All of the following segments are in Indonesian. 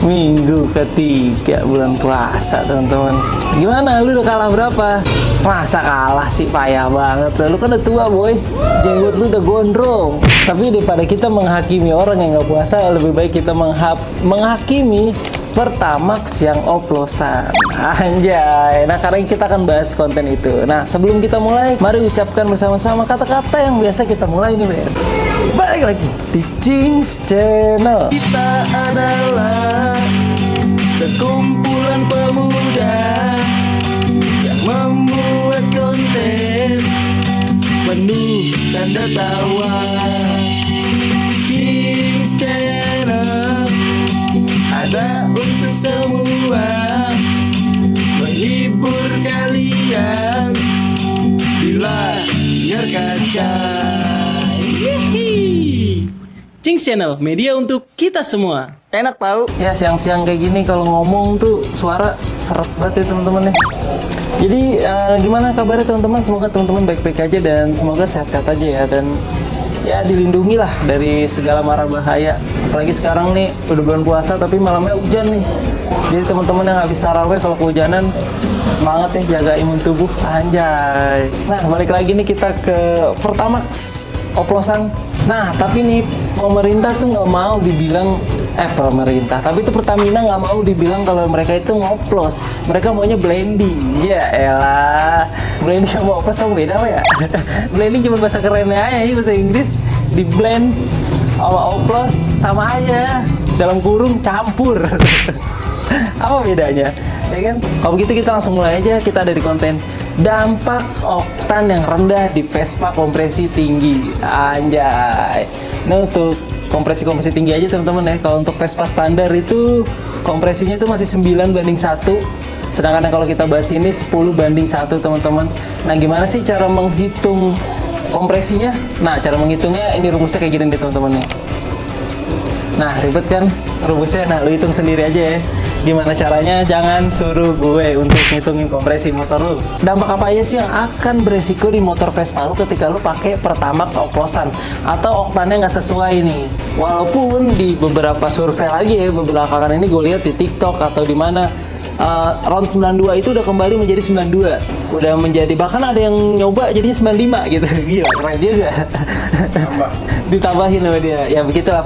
Minggu ketiga bulan puasa, teman-teman. Gimana, lu udah kalah berapa? Masa kalah sih, payah banget. Lu kan udah tua, boy. Jenggot lu udah gondrong. Tapi daripada kita menghakimi orang yang nggak puasa, lebih baik kita menghakimi Pertamax yang oplosan. Anjay. Nah, karena kita akan bahas konten itu. Nah, sebelum kita mulai, mari ucapkan bersama-sama kata-kata yang biasa kita mulai nih, Ben. Balik lagi di Cings Channel. Kita adalah sekumpulan pemuda yang membuat konten penuh canda tawa. Cings Channel ada untuk semua, menghibur kalian bila biar kaca. Cings Channel, media untuk kita semua. Enak tahu? Ya, siang-siang kayak gini kalau ngomong tuh suara seret banget ya, teman-teman ya. Jadi gimana kabarnya teman-teman? Semoga teman-teman baik-baik aja dan semoga sehat-sehat aja ya, dan ya dilindungi lah dari segala mara bahaya. Apalagi sekarang nih udah bulan puasa tapi malamnya hujan nih. Jadi teman-teman yang habis taraweh kalau kehujanan, semangat nih jaga imun tubuh. Anjay. Nah, balik lagi nih kita ke Pertamax oplosan. Nah, tapi nih pemerintah tuh nggak mau dibilang pemerintah, tapi itu Pertamina nggak mau dibilang kalau mereka itu ngoplos. Mereka maunya blending. Ya elah, blending sama oplos sama beda apa ya? Blending cuma bahasa kerennya aja, bahasa Inggris. Di blend sama oplos sama aja, dalam kurung campur. Apa bedanya? Ya kan? Kalau begitu kita langsung mulai aja. Kita ada di konten dampak oktan yang rendah di Vespa kompresi tinggi. Anjay. Nah, untuk kompresi tinggi aja teman-teman ya. Kalau untuk Vespa standar itu kompresinya itu masih 9:1. Sedangkan kalau kita bahas ini 10:1 teman-teman. Nah, gimana sih cara menghitung kompresinya? Nah, cara menghitungnya ini rumusnya kayak gini nih teman-teman nih. Nah, ribet kan rumusnya? Nah, lu hitung sendiri aja ya. Gimana caranya? Jangan suruh gue untuk ngitungin kompresi motor lu. Dampak apa aja sih yang akan beresiko di motor Vespa lu ketika lu pakai Pertamax oplosan atau oktannya nggak sesuai nih? Walaupun di beberapa survei lagi ya, belakangan ini gue lihat di TikTok atau di mana round 92 itu udah kembali menjadi 92. Udah menjadi, bahkan ada yang nyoba jadinya 95 gitu. Gila, keren juga. Ditambahin sama dia. Ya begitulah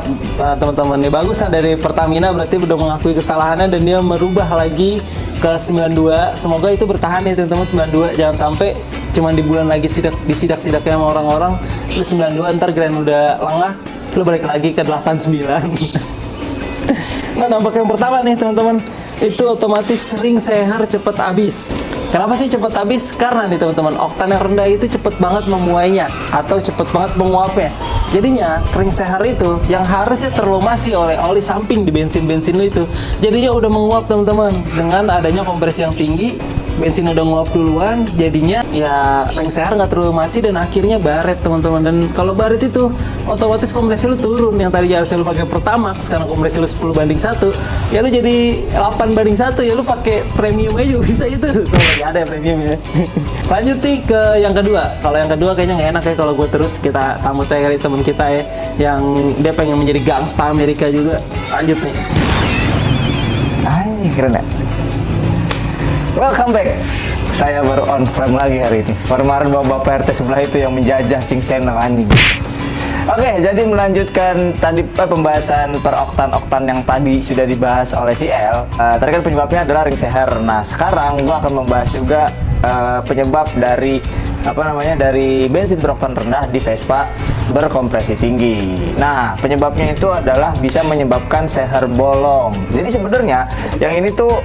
teman-teman. Ya bagus lah dari Pertamina, berarti udah mengakui kesalahannya dan dia merubah lagi ke 92. Semoga itu bertahan ya teman-teman, 92. Jangan sampai cuman di bulan lagi disidak-sidaknya sama orang-orang terus 92 ntar grand udah lengah lu balik lagi ke 89. Nah, dampak yang pertama nih teman-teman, itu otomatis ring seher cepet habis. Kenapa sih cepet habis? Karena nih teman-teman, oktan yang rendah itu cepet banget memuainya atau cepet banget menguapnya. Jadinya ring seher itu yang harusnya terlumasi oleh oli samping di bensin lu itu, jadinya udah menguap teman-teman. Dengan adanya kompresi yang tinggi, bensin udah nguap duluan, jadinya ya ring seher nggak terlumasi dan akhirnya baret teman-teman. Dan kalau baret itu otomatis kompresi lu turun. Yang tadi harusnya lu pakai Pertamax karena kompresi lu 10:1, ya lu jadi 8:1. Ya lu pakai premium aja juga bisa itu. Kalau ya ada premium ya. Lanjut nih ke yang kedua. Kalau yang kedua kayaknya nggak enak ya kalau gue terus. Kita sambut aja kali teman kita ya, yang dia pengen menjadi gangsta Amerika juga. Lanjut nih. Ay, keren ya. Welcome back. Saya baru on frame lagi hari ini. Kemarin bapak RT sebelah itu yang menjajah Cings Channel anjing. Oke, jadi melanjutkan tadi pembahasan per oktan yang tadi sudah dibahas oleh si L. Tadi kan penyebabnya adalah ring seher. Nah, sekarang gua akan membahas juga penyebab dari dari bensin beroktan rendah di Vespa berkompresi tinggi. Nah, penyebabnya itu adalah bisa menyebabkan seher bolong. Jadi sebenarnya yang ini tuh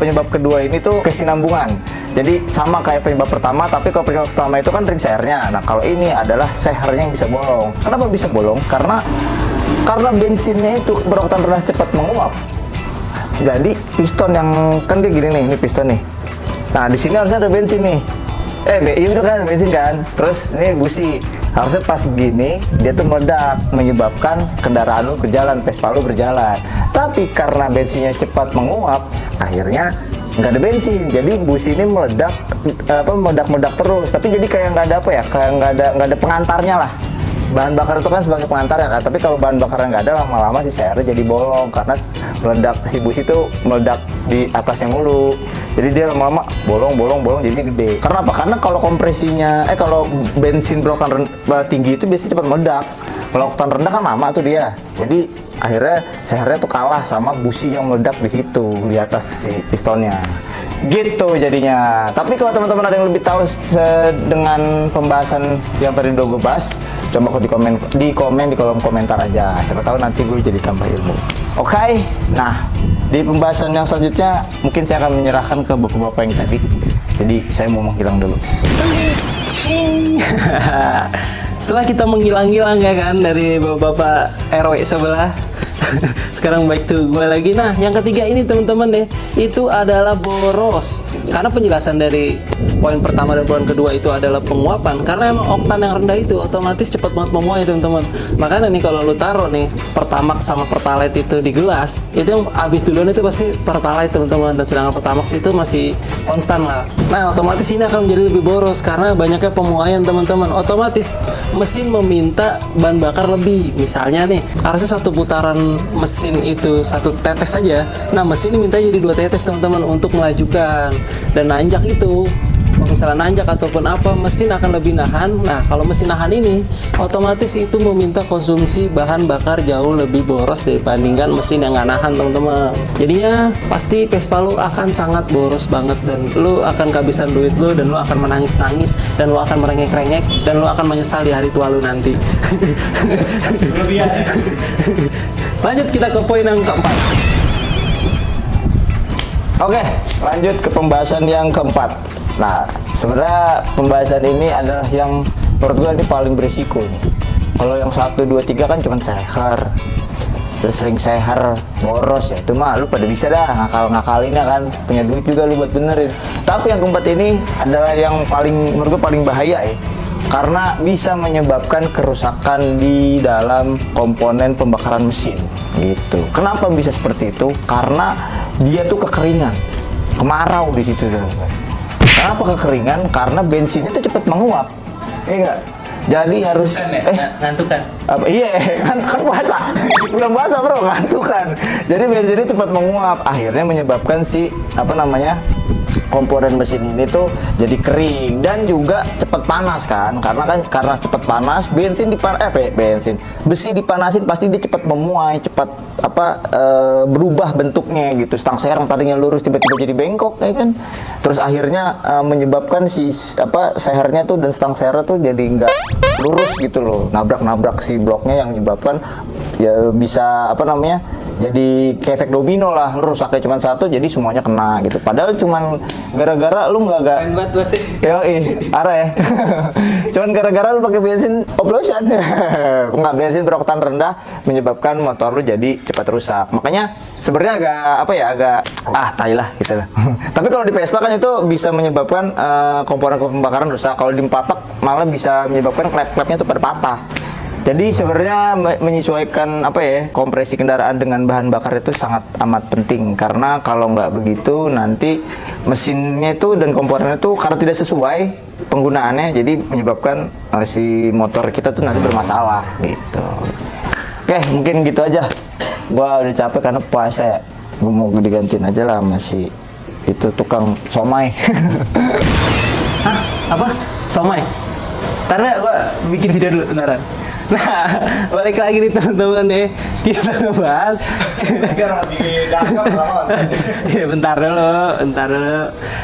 penyebab kedua ini tuh kesinambungan. Jadi sama kayak penyebab pertama, tapi kalau penyebab pertama itu kan ring sehernya. Nah, kalau ini adalah sehernya yang bisa bolong. Kenapa bisa bolong? Karena bensinnya itu beroktan rendah cepat menguap. Jadi piston yang kan dia gini nih, ini piston nih. Nah, di sini harusnya ada bensin nih. Iya itu kan bensin kan. Terus ini busi. Harusnya pas begini dia tuh meledak, menyebabkan kendaraan lu berjalan, Vespa lu berjalan. Tapi karena bensinnya cepat menguap, akhirnya nggak ada bensin. Jadi busi ini meledak terus. Tapi jadi kayak nggak ada kayak nggak ada pengantarnya lah. bahan bakar itu kan sebagai pengantar ya kan, tapi kalau bahan bakar nggak ada lama-lama si sehernya jadi bolong karena meledak, si busi itu meledak di atasnya mulu. Jadi dia lama-lama bolong jadi gede. Karena apa? Karena kalau kompresinya, kalau bensin beroktan tinggi itu biasanya cepat meledak. Kalau oktan rendah kan lama tuh dia. Jadi akhirnya sehernya tuh kalah sama busi yang meledak di situ di atas si pistonnya. Gitu jadinya. Tapi kalau teman-teman ada yang lebih tahu dengan pembahasan yang tadi udah gue bahas, coba di komen di kolom komentar aja. Siapa tahu nanti gue jadi tambah ilmu. Oke. Nah, di pembahasan yang selanjutnya mungkin saya akan menyerahkan ke bapak-bapak yang tadi. Jadi saya mau menghilang dulu. Setelah kita menghilang-hilang ya kan dari bapak RW sebelah, sekarang baik tuh gue lagi. Nah, yang ketiga ini teman-teman deh, itu adalah boros. Karena penjelasan dari poin pertama dan poin kedua itu adalah penguapan. Karena emang oktan yang rendah itu otomatis cepat banget memuai teman-teman. Makanya nih kalau lu taruh nih Pertamax sama Pertalite itu di gelas, itu yang habis duluan itu pasti Pertalite teman-teman, dan sedangkan Pertamax itu masih konstan lah. Nah, otomatis ini akan menjadi lebih boros karena banyaknya pemuaian teman-teman. Otomatis mesin meminta bahan bakar lebih. Misalnya nih, harusnya satu putaran mesin itu 1 tetes saja. Nah, mesin ini minta jadi 2 tetes teman-teman untuk melajukan. Dan nanjak itu, kalau misalnya nanjak ataupun apa, mesin akan lebih nahan. Nah, kalau mesin nahan ini otomatis itu meminta konsumsi bahan bakar jauh lebih boros dibandingkan mesin yang nggak nahan teman-teman. Jadinya pasti Vespa lu akan sangat boros banget, dan lu akan kehabisan duit lu, dan lu akan menangis-nangis, dan lu akan merengek-rengek, dan lu akan menyesal di hari tua lu nanti. Lanjut kita ke poin yang keempat. Oke, lanjut ke pembahasan yang keempat. Nah, sebenarnya pembahasan ini adalah yang menurut gue ini paling berisiko nih. Kalau yang 1, 2, 3 kan cuma seher, sering seher boros ya, itu mah lu pada bisa dah ngakal-ngakalinnya kan, punya duit juga lu buat benerin. Tapi yang keempat ini adalah yang paling menurut gue paling bahaya ya, karena bisa menyebabkan kerusakan di dalam komponen pembakaran mesin gitu. Kenapa bisa seperti itu? Karena dia tuh kekeringan, kemarau di situ. Kenapa kekeringan? Karena bensin itu cepat menguap, enggak? Jadi harus ngantukan. Apa? Iya, kan puasa. Belum puasa bro, ngantukan. Jadi bensinnya cepat menguap, akhirnya menyebabkan si komponen mesin ini tuh jadi kering dan juga cepat panas kan, karena cepat panas besi dipanasin pasti dia cepat memuai, cepat berubah bentuknya gitu. Stang seher yang tadinya lurus tiba-tiba jadi bengkok ya kan, terus akhirnya menyebabkan si sehernya tuh dan stang sehernya tuh jadi nggak lurus gitu loh, nabrak si bloknya yang menyebabkan ya bisa jadi kayak efek domino lah, lu rusaknya cuma satu jadi semuanya kena gitu. Padahal cuman gara-gara lu nggak arah ya. Cuman gara-gara lu pakai bensin oplosan. Nggak, bensin beroktan rendah menyebabkan motor lu jadi cepat rusak. Makanya sebenarnya agak tai lah gitu lah. Tapi kalau di Vespa kan itu bisa menyebabkan komponen pembakaran rusak. Kalau di Empatak malah bisa menyebabkan klep-klepnya tuh pada patah. Jadi sebenarnya menyesuaikan kompresi kendaraan dengan bahan bakar itu sangat amat penting, karena kalau nggak begitu nanti mesinnya itu dan komponennya itu karena tidak sesuai penggunaannya, jadi menyebabkan si motor kita tuh nanti bermasalah gitu. Oke, mungkin gitu aja. Gua udah capek karena puasa ya. Gua mau digantiin aja lah masih itu tukang somai. Hah? Apa? Somai? Karena gua bikin video dulu beneran. Nah, balik lagi nih teman-teman deh, kita ngebahas. Ya, bentar dulu.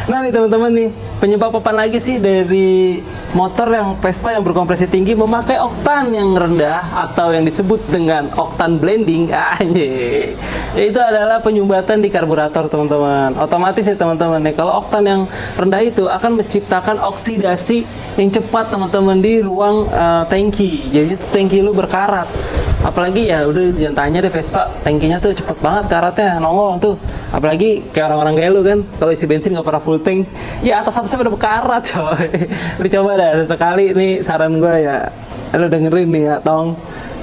Nah nih teman-teman nih, penyebab apa lagi sih dari motor yang Vespa yang berkompresi tinggi memakai oktan yang rendah atau yang disebut dengan oktan blending? Anjir, itu adalah penyumbatan di karburator teman-teman. Otomatis ya teman-teman nih, kalau oktan yang rendah itu akan menciptakan oksidasi yang cepat teman-teman di ruang tangki. Jadi tangki lu berkarat. Apalagi ya udah jangan tanya deh, Vespa tangkinya tuh cepet banget karatnya, nongol tuh. Apalagi kayak orang-orang kayak lu kan, kalau isi bensin nggak pernah full tank, ya atas-atasnya udah berkarat coy. Lu coba dah sesekali nih, saran gue ya, lu dengerin nih ya Tong,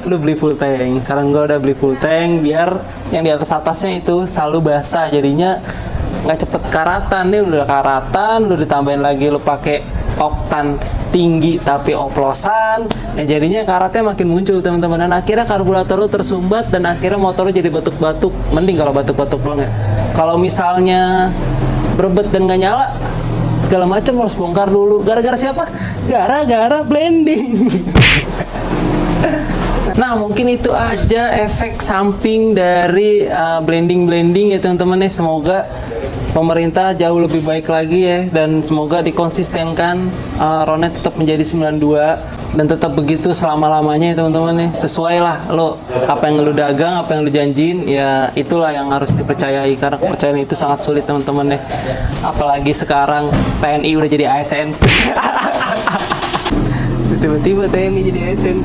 lu beli full tank. Saran gue udah beli full tank biar yang di atas-atasnya itu selalu basah, jadinya nggak cepet karatan. Nih udah karatan, lu ditambahin lagi lu pakai oktan tinggi tapi oplosan, ya jadinya karatnya makin muncul teman-teman, dan akhirnya karburator lu tersumbat dan akhirnya motor lu jadi batuk-batuk. Mending kalau batuk-batuk doang ya. Kalau misalnya berebet dan gak nyala segala macam harus bongkar dulu. Gara-gara siapa? Gara-gara blending. Nah, mungkin itu aja efek samping dari blending ya teman-teman ya. Semoga pemerintah jauh lebih baik lagi ya, dan semoga dikonsistenkan Ronet tetap menjadi 92 dan tetap begitu selama-lamanya ya teman-teman ya. Sesuai lah lo apa yang lu dagang, apa yang lu janjiin, ya itulah yang harus dipercayai, karena kepercayaan itu sangat sulit teman-teman ya. Apalagi sekarang TNI udah jadi ASN. Tiba-tiba TNI jadi ASN.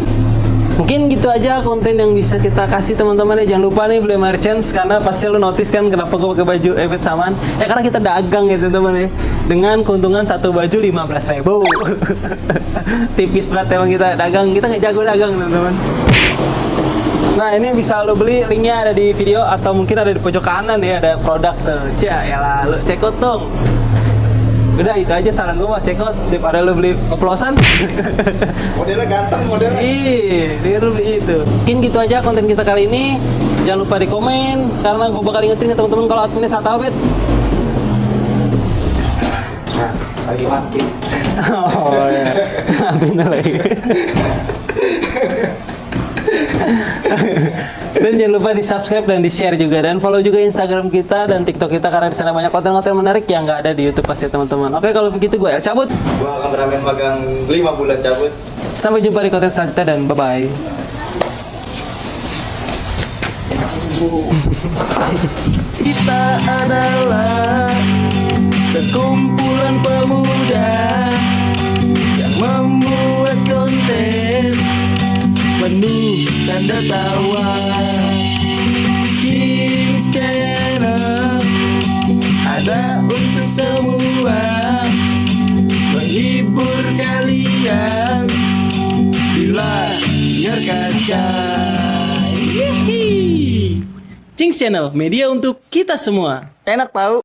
Mungkin gitu aja konten yang bisa kita kasih teman-teman ya. Jangan lupa nih beli merchants, karena pasti lu notice kan kenapa gue pakai baju Event Saman ya, karena kita dagang ya teman-teman ya, dengan keuntungan satu baju 15.000. Tipis banget emang kita dagang, kita nggak jago dagang teman-teman. Nah, ini bisa lo beli, linknya ada di video atau mungkin ada di pojok kanan ya, ada produk tuh. Ya lu check out dong. Udah itu aja saran gue mah, check out daripada lu beli oplosan. Modelnya ganteng, modelnya. Dia lu beli itu. Mungkin gitu aja konten kita kali ini. Jangan lupa di komen, karena gue bakal ingetin ya teman-teman kalau adminnya Sata Bet. Nah, lagi mati. Oh ya, adminnya lagi. Dan jangan lupa di subscribe dan di share juga, dan follow juga Instagram kita dan TikTok kita, karena di sana banyak konten-konten menarik yang nggak ada di YouTube pasti teman-teman. Oke, kalau begitu gue El cabut. Gue akan beramen magang 5 bulan cabut. Sampai jumpa di konten selanjutnya dan bye bye. Kita adalah sekumpulan pemuda yang membuat konten penuh canda tawa. Cings Channel ada untuk semua, menghibur kalian di layar kaca. Cings Channel, media untuk kita semua. Enak tahu.